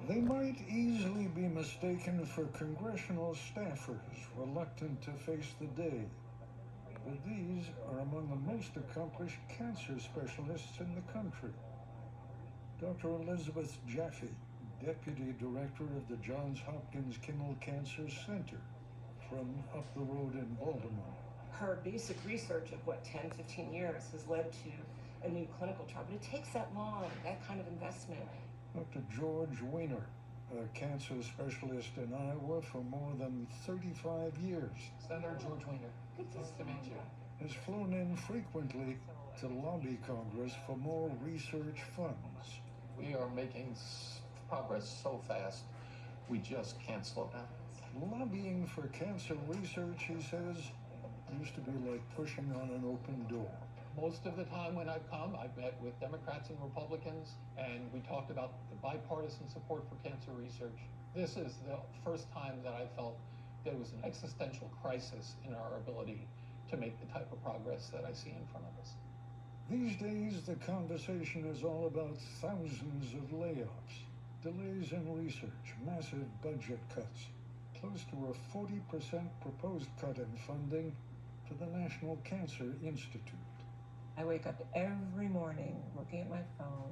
They might easily be mistaken for congressional staffers reluctant to face the day. But these are among the most accomplished cancer specialists in the country. Dr. Elizabeth Jaffe, Deputy Director of the Johns Hopkins Kimmel Cancer Center from up the road in Baltimore. Her basic research of 10, 15 years has led to a new clinical trial, but it takes that long, that kind of investment. Dr. George Weiner, a cancer specialist in Iowa for more than 35 years. Senator George Weiner. Nice to meet you. Has flown in frequently to lobby Congress for more research funds. We are making progress so fast, we just can't slow down. Lobbying for cancer research, he says, used to be like pushing on an open door. Most of the time when I've come, I've met with Democrats and Republicans, and we talked about the bipartisan support for cancer research. This is the first time that I felt there was an existential crisis in our ability to make the type of progress that I see in front of us. These days, the conversation is all about thousands of layoffs, delays in research, massive budget cuts, close to a 40% proposed cut in funding to the National Cancer Institute. I wake up every morning looking at my phone.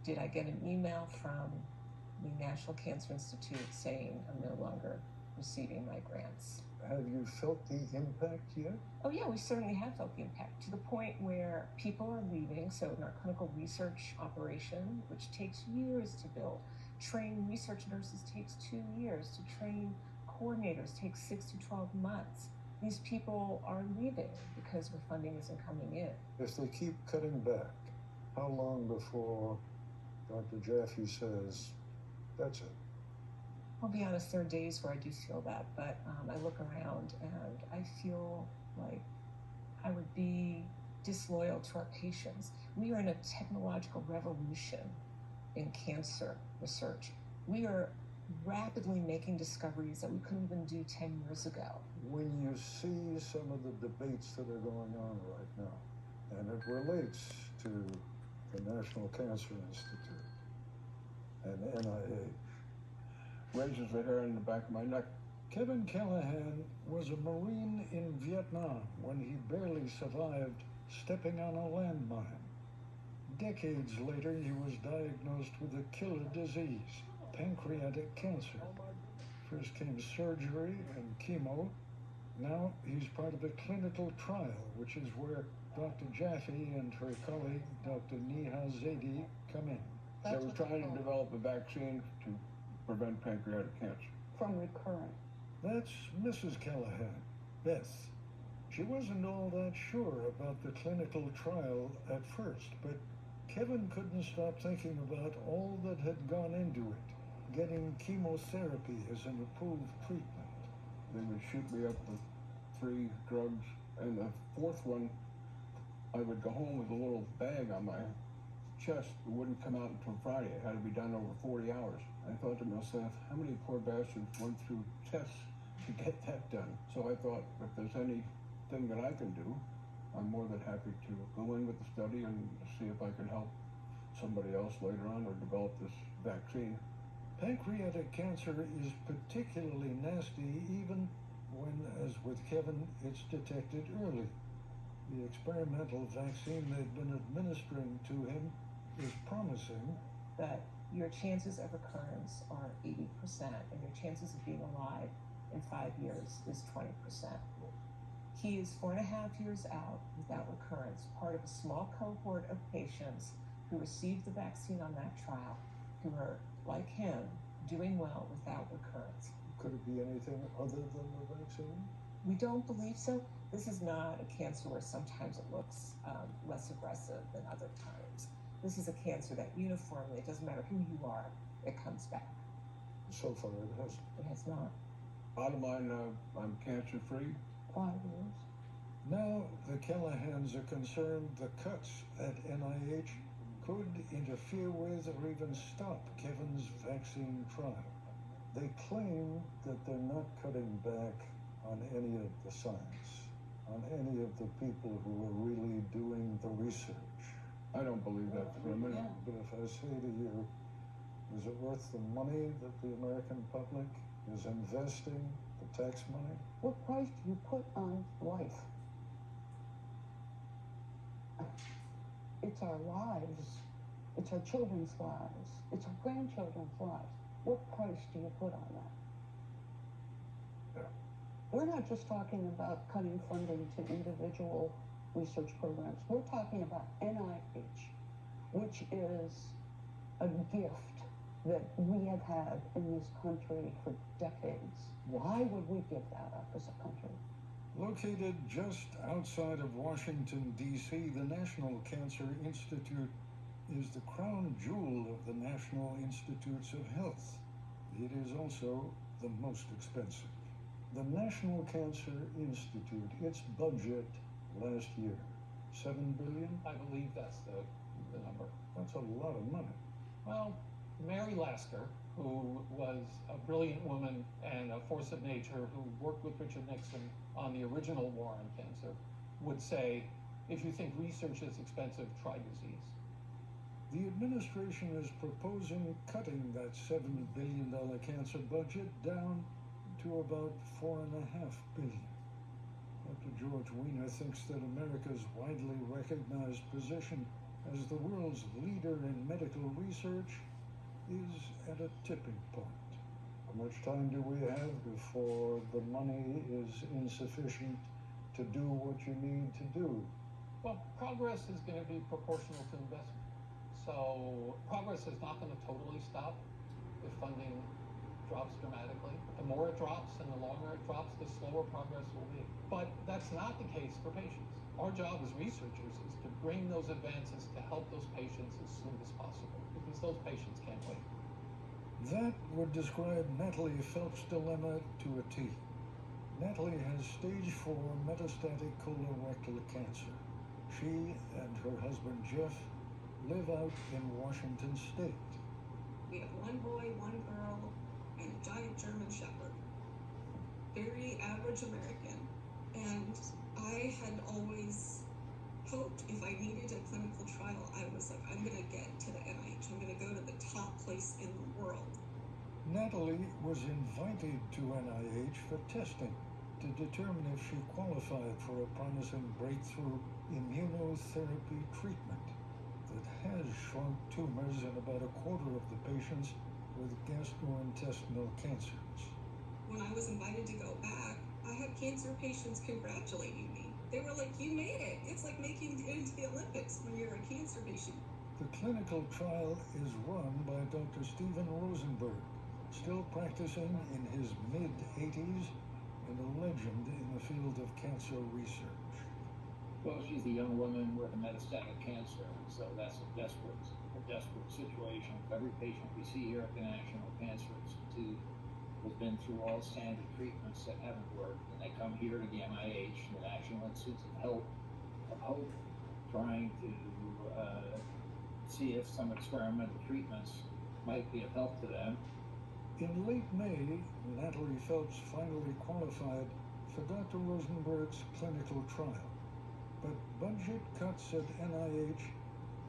Did I get an email from the National Cancer Institute saying I'm no longer receiving my grants? Have you felt the impact yet? Oh yeah, we certainly have felt the impact, to the point where people are leaving. So in our clinical research operation, which takes years to build, train research nurses takes 2 years, to train coordinators takes 6 to 12 months. These people are leaving because the funding isn't coming in. If they keep cutting back, how long before Dr. Jaffe says, that's it? I'll be honest, there are days where I do feel that, but I look around and I feel like I would be disloyal to our patients. We are in a technological revolution in cancer research. We are rapidly making discoveries that we couldn't even do 10 years ago. When you see some of the debates that are going on right now, and it relates to the National Cancer Institute and NIH, raises the hair on the back of my neck. Kevin Callahan was a Marine in Vietnam when he barely survived stepping on a landmine. Decades later, he was diagnosed with a killer disease, pancreatic cancer. First came surgery and chemo. Now he's part of a clinical trial, which is where Dr. Jaffe and her colleague, Dr. Neha Zaidi, come in. They were trying to develop a vaccine to prevent pancreatic cancer. From recurrent. That's Mrs. Callahan, Beth. She wasn't all that sure about the clinical trial at first, but Kevin couldn't stop thinking about all that had gone into it, getting chemotherapy as an approved treatment. They would shoot me up with 3 drugs, and the 4th one, I would go home with a little bag on my chest. It wouldn't come out until Friday. It had to be done over 40 hours. I thought to myself, how many poor bastards went through tests to get that done? So I thought, if there's anything that I can do, I'm more than happy to go in with the study and see if I can help somebody else later on or develop this vaccine. Pancreatic cancer is particularly nasty even when, as with Kevin, it's detected early. The experimental vaccine they've been administering to him is promising. But your chances of recurrence are 80%, and your chances of being alive in 5 years is 20%. He is 4.5 years out without recurrence, part of a small cohort of patients who received the vaccine on that trial, who are, like him, doing well without recurrence. Could it be anything other than the vaccine? We don't believe so. This is not a cancer where sometimes it looks less aggressive than other times. This is a cancer that uniformly, it doesn't matter who you are, it comes back. So far it hasn't. It has not. Bottom line, I'm cancer-free. 5 years. Now the Callahans are concerned the cuts at NIH could interfere with or even stop Kevin's vaccine trial. They claim that they're not cutting back on any of the science, on any of the people who are really doing the research. I don't believe that for a minute. But if I say to you, there's it worth the money that the American public is investing, the tax money? What price do you put on life? It's our lives. It's our children's lives. It's our grandchildren's lives. What price do you put on that? Yeah. We're not just talking about cutting funding to individual research programs. We're talking about NIH, which is a gift that we have had in this country for decades. Why would we give that up as a country? Located just outside of Washington, D.C., the National Cancer Institute is the crown jewel of the National Institutes of Health. It is also the most expensive. The National Cancer Institute, its budget last year, $7 billion? I believe that's the number. That's a lot of money. Well, Mary Lasker, who was a brilliant woman and a force of nature who worked with Richard Nixon on the original war on cancer, would say, if you think research is expensive, try disease. The administration is proposing cutting that $7 billion cancer budget down to about $4.5 billion. Dr. George Weiner thinks that America's widely recognized position as the world's leader in medical research is at a tipping point. How much time do we have before the money is insufficient to do what you need to do? Well, progress is going to be proportional to investment. So progress is not going to totally stop if funding drops dramatically. The more it drops and the longer it drops, the slower progress will be. But that's not the case for patients. Our job as researchers is to bring those advances to help those patients as soon as possible, because those patients can't wait. That would describe Natalie Phelps' dilemma to a T. Natalie has stage 4 metastatic colorectal cancer. She and her husband Jeff live out in Washington State. We have one boy, one girl, and a giant German Shepherd. Very average American. And I had always hoped if I needed a clinical trial, I was like, I'm going to get to the NIH. I'm going to go to the top place in the world. Natalie was invited to NIH for testing to determine if she qualified for a promising breakthrough immunotherapy treatment that has shrunk tumors in about a quarter of the patients with gastrointestinal cancers. When I was invited to go back, I had cancer patients congratulating me. They were like, you made it. It's like making it into the Olympics when you're a cancer patient. The clinical trial is run by Dr. Steven Rosenberg, still practicing in his mid-80s and a legend in the field of cancer research. Well, she's a young woman with a metastatic cancer, so that's a desperate situation. Every patient we see here at the National Cancer Institute has been through all standard treatments that haven't worked, and they come here to the NIH, the National Institutes of Hope, trying to see if some experimental treatments might be of help to them. In late May, Natalie Phelps finally qualified for Dr. Rosenberg's clinical trial, but budget cuts at NIH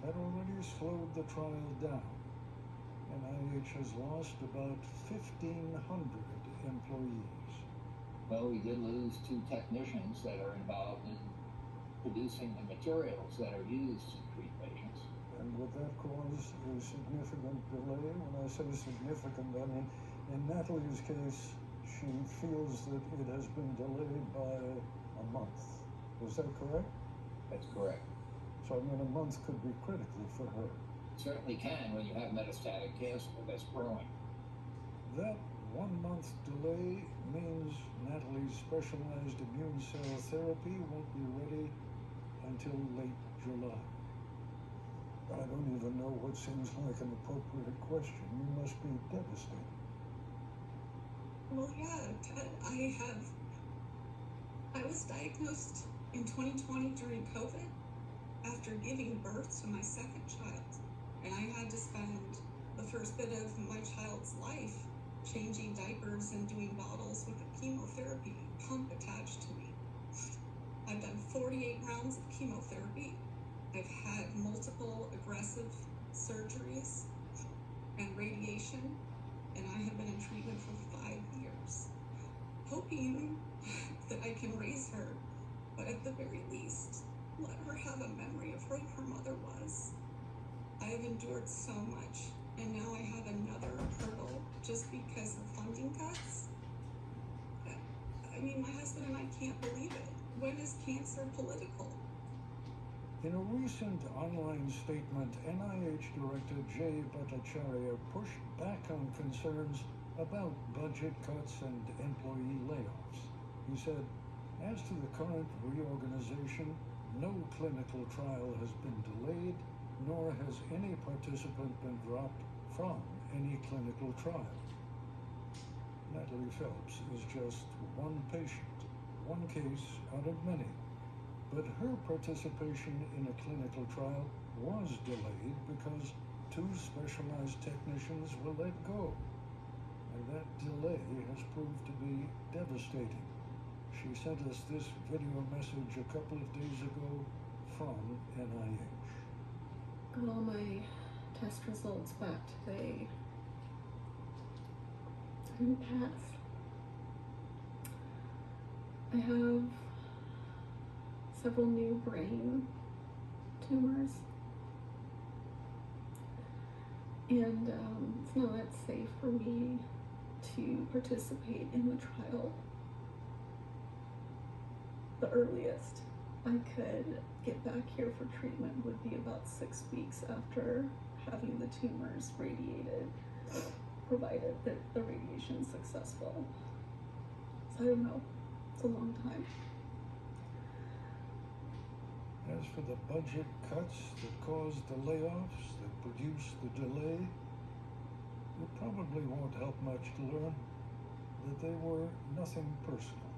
had already slowed the trial down. NIH has lost about 1,500 employees. Well, we did lose 2 technicians that are involved in producing the materials that are used to treat patients. And would that cause a significant delay? When I say significant, I mean, in Natalie's case, she feels that it has been delayed by a month. Is that correct? That's correct. So, I mean, a month could be critical for her. Certainly can when you have metastatic cancer that's growing. That 1 month delay means Natalie's specialized immune cell therapy won't be ready until late July. I don't even know what seems like an appropriate question. You must be devastated. Well, yeah, Ted, I was diagnosed in 2020 during COVID after giving birth to my second child. And I had to spend the first bit of my child's life changing diapers and doing bottles with a chemotherapy pump attached to me. I've done 48 rounds of chemotherapy. I've had multiple aggressive surgeries and radiation radiation, and I have been in treatment for 5 years, hoping that I can raise her, but at the very least, let her have a memory of who her mother was. I have endured so much, and now I have another hurdle just because of funding cuts. I mean, my husband and I can't believe it. When is cancer political? In a recent online statement, NIH Director Jay Bhattacharya pushed back on concerns about budget cuts and employee layoffs. He said, as to the current reorganization, no clinical trial has been delayed, nor has any participant been dropped from any clinical trial. Natalie Phelps is just one patient, one case out of many. But her participation in a clinical trial was delayed because 2 specialized technicians were let go. And that delay has proved to be devastating. She sent us this video message a couple of days ago from NIH. Got all my test results back today. I'm passed. I have several new brain tumors, and it's not that safe for me to participate in the trial. The earliest I could get back here for treatment would be about 6 weeks after having the tumors radiated, provided that the radiation is successful. So I don't know, it's a long time. As for the budget cuts that caused the layoffs, that produced the delay, it probably won't help much to learn that they were nothing personal.